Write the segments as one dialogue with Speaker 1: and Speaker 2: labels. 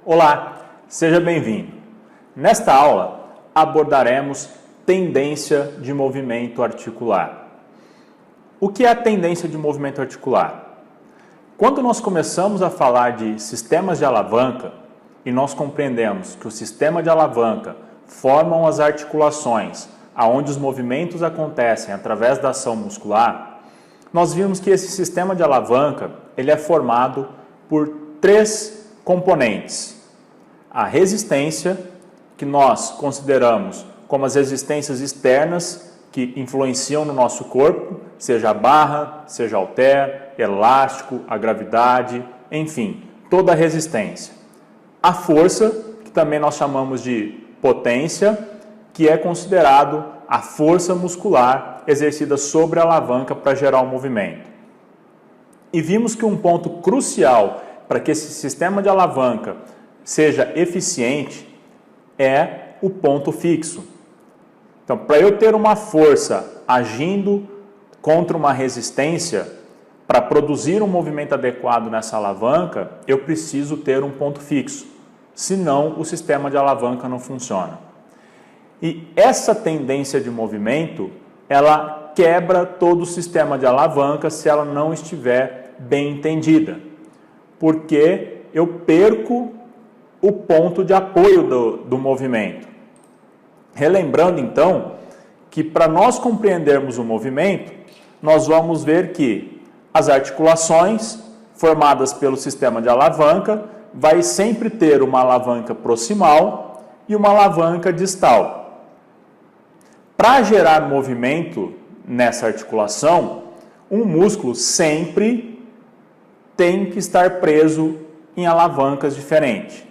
Speaker 1: Olá, seja bem-vindo. Nesta aula abordaremos tendência de movimento articular. O que é a tendência de movimento articular? Quando nós começamos a falar de sistemas de alavanca e nós compreendemos que o sistema de alavanca formam as articulações aonde os movimentos acontecem através da ação muscular, nós vimos que esse sistema de alavanca ele é formado por três componentes. A resistência, que nós consideramos como as resistências externas que influenciam no nosso corpo, seja a barra, seja halter, elástico, a gravidade, enfim, toda a resistência. A força, que também nós chamamos de potência, que é considerado a força muscular exercida sobre a alavanca para gerar o movimento. E vimos que um ponto crucial para que esse sistema de alavanca seja eficiente é o ponto fixo. Então, para eu ter uma força agindo contra uma resistência, para produzir um movimento adequado nessa alavanca, eu preciso ter um ponto fixo. Senão, o sistema de alavanca não funciona. E essa tendência de movimento, ela quebra todo o sistema de alavanca se ela não estiver bem entendida. Porque eu perco o ponto de apoio do movimento. Relembrando então que para nós compreendermos o movimento, nós vamos ver que as articulações formadas pelo sistema de alavanca vai sempre ter uma alavanca proximal e uma alavanca distal. Para gerar movimento nessa articulação, um músculo sempre tem que estar preso em alavancas diferentes.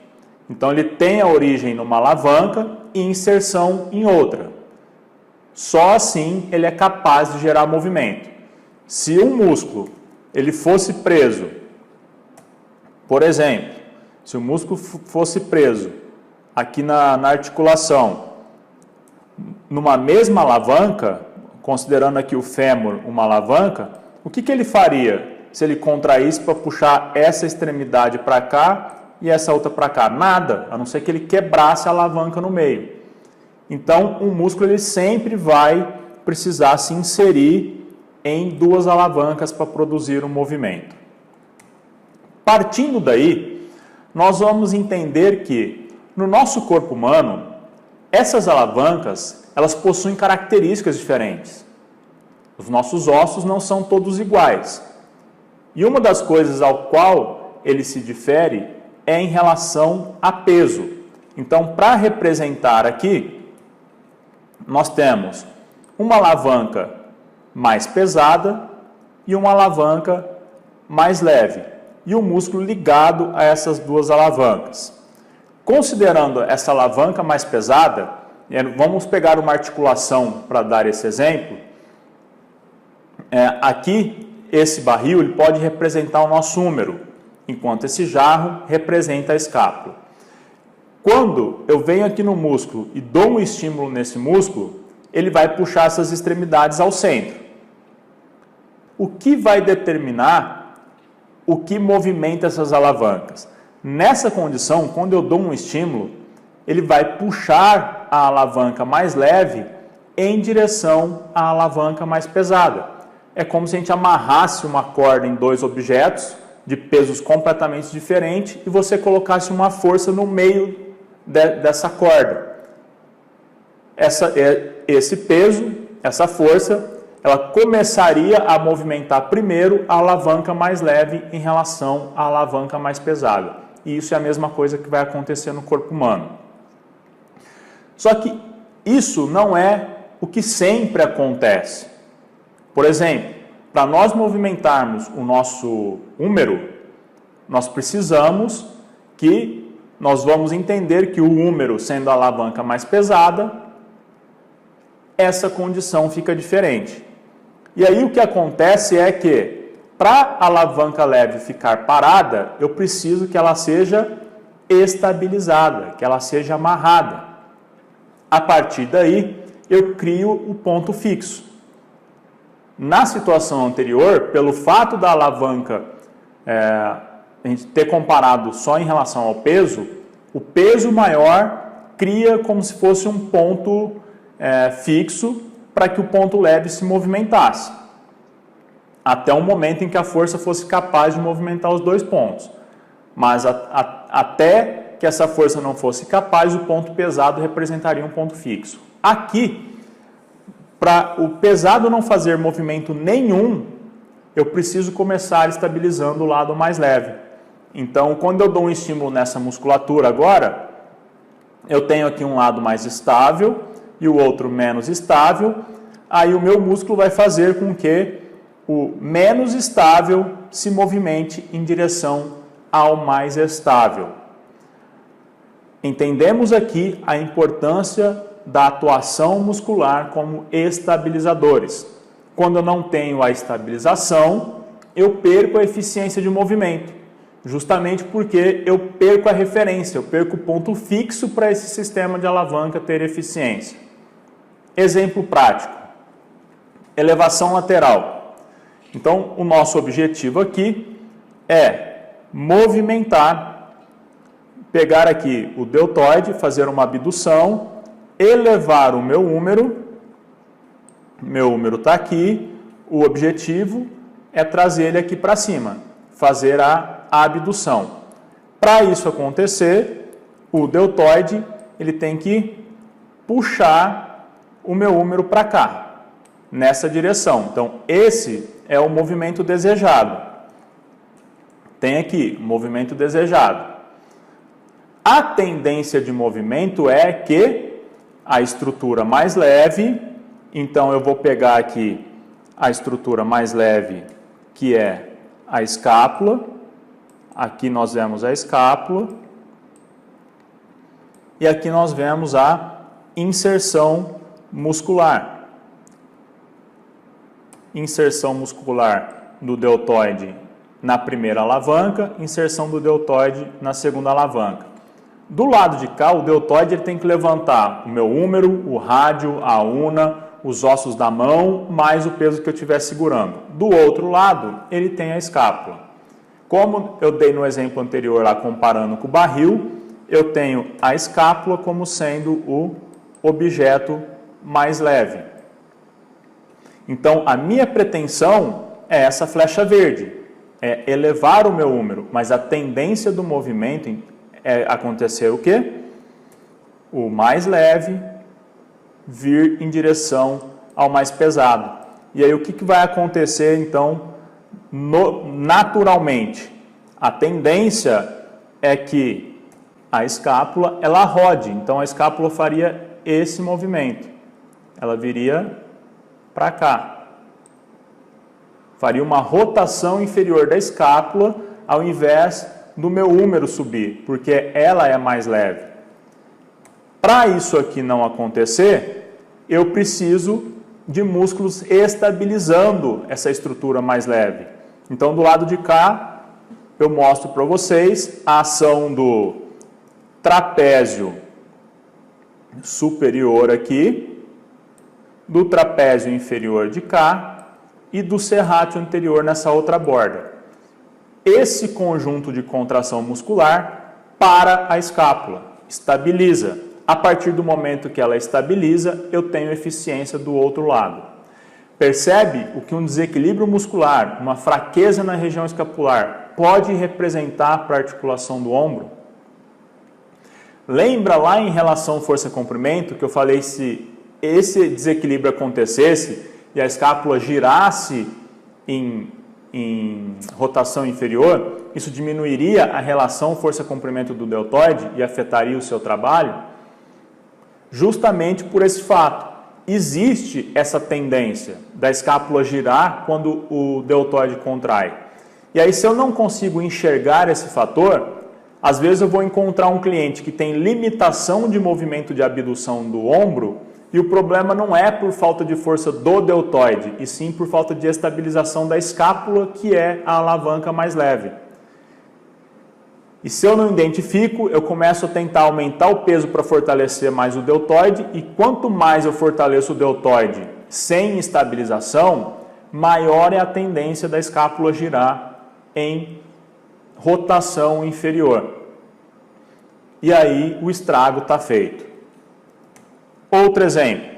Speaker 1: Então, ele tem a origem numa alavanca e inserção em outra. Só assim ele é capaz de gerar movimento. Se um músculo ele fosse preso, por exemplo, se o músculo fosse preso aqui na articulação, numa mesma alavanca, considerando aqui o fêmur uma alavanca, o que ele faria se ele contraísse para puxar essa extremidade para cá e essa outra para cá? Nada, a não ser que ele quebrasse a alavanca no meio. Então, o músculo ele sempre vai precisar se inserir em duas alavancas para produzir um movimento. Partindo daí, nós vamos entender que no nosso corpo humano, essas alavancas, elas possuem características diferentes. Os nossos ossos não são todos iguais. E uma das coisas ao qual ele se difere é em relação a peso. Então, para representar aqui, nós temos uma alavanca mais pesada e uma alavanca mais leve. E o músculo ligado a essas duas alavancas. Considerando essa alavanca mais pesada, vamos pegar uma articulação para dar esse exemplo. Aqui, esse barril ele pode representar o nosso húmero, enquanto esse jarro representa a escápula. Quando eu venho aqui no músculo e dou um estímulo nesse músculo, ele vai puxar essas extremidades ao centro. O que vai determinar o que movimenta essas alavancas? Nessa condição, quando eu dou um estímulo, ele vai puxar a alavanca mais leve em direção à alavanca mais pesada. É como se a gente amarrasse uma corda em dois objetos de pesos completamente diferentes e você colocasse uma força no meio dessa corda. Esse peso, essa força, ela começaria a movimentar primeiro a alavanca mais leve em relação à alavanca mais pesada. E isso é a mesma coisa que vai acontecer no corpo humano. Só que isso não é o que sempre acontece. Por exemplo, para nós movimentarmos o nosso húmero, nós precisamos que nós vamos entender que o húmero, sendo a alavanca mais pesada, essa condição fica diferente. E aí o que acontece é que, para a alavanca leve ficar parada, eu preciso que ela seja estabilizada, que ela seja amarrada. A partir daí, eu crio o ponto fixo. Na situação anterior, pelo fato da alavanca a gente ter comparado só em relação ao peso, o peso maior cria como se fosse um ponto fixo para que o ponto leve se movimentasse, até o momento em que a força fosse capaz de movimentar os dois pontos. Mas até que essa força não fosse capaz, o ponto pesado representaria um ponto fixo. Aqui, para o pesado não fazer movimento nenhum, eu preciso começar estabilizando o lado mais leve. Então, quando eu dou um estímulo nessa musculatura agora, eu tenho aqui um lado mais estável e o outro menos estável. Aí o meu músculo vai fazer com que o menos estável se movimente em direção ao mais estável. Entendemos aqui a importância da atuação muscular como estabilizadores. Quando eu não tenho a estabilização, eu perco a eficiência de movimento, justamente porque eu perco a referência, eu perco o ponto fixo para esse sistema de alavanca ter eficiência. Exemplo prático, elevação lateral. Então, o nosso objetivo aqui é movimentar, pegar aqui o deltoide, fazer uma abdução, elevar o meu húmero está aqui, o objetivo é trazer ele aqui para cima, fazer a abdução. Para isso acontecer, o deltoide ele tem que puxar o meu húmero para cá, nessa direção. Então, esse é o movimento desejado. Tem aqui, o movimento desejado. A tendência de movimento é que a estrutura mais leve, então eu vou pegar aqui a estrutura mais leve, que é a escápula. Aqui nós vemos a escápula. E aqui nós vemos a inserção muscular. Inserção muscular do deltoide na primeira alavanca, inserção do deltoide na segunda alavanca. Do lado de cá, o deltoide ele tem que levantar o meu húmero, o rádio, a una, os ossos da mão, mais o peso que eu estiver segurando. Do outro lado, ele tem a escápula. Como eu dei no exemplo anterior lá comparando com o barril, eu tenho a escápula como sendo o objeto mais leve. Então, a minha pretensão é essa flecha verde, é elevar o meu húmero, mas a tendência do movimento é acontecer o quê? O mais leve vir em direção ao mais pesado. E aí o que vai acontecer então naturalmente? A tendência é que a escápula ela rode, então a escápula faria esse movimento. Ela viria para cá. Faria uma rotação inferior da escápula ao invés do meu húmero subir, porque ela é mais leve. Para isso aqui não acontecer, eu preciso de músculos estabilizando essa estrutura mais leve. Então, do lado de cá, eu mostro para vocês a ação do trapézio superior aqui, do trapézio inferior de cá e do serrátil anterior nessa outra borda. Esse conjunto de contração muscular para a escápula, estabiliza. A partir do momento que ela estabiliza, eu tenho eficiência do outro lado. Percebe o que um desequilíbrio muscular, uma fraqueza na região escapular, pode representar para a articulação do ombro? Lembra lá em relação força-comprimento que eu falei se esse desequilíbrio acontecesse e a escápula girasse em rotação inferior, isso diminuiria a relação força-comprimento do deltoide e afetaria o seu trabalho? Justamente por esse fato. Existe essa tendência da escápula girar quando o deltoide contrai. E aí, se eu não consigo enxergar esse fator, às vezes eu vou encontrar um cliente que tem limitação de movimento de abdução do ombro e o problema não é por falta de força do deltoide, e sim por falta de estabilização da escápula, que é a alavanca mais leve. E se eu não identifico, eu começo a tentar aumentar o peso para fortalecer mais o deltoide, e quanto mais eu fortaleço o deltoide sem estabilização, maior é a tendência da escápula girar em rotação inferior. E aí o estrago está feito. Outro exemplo.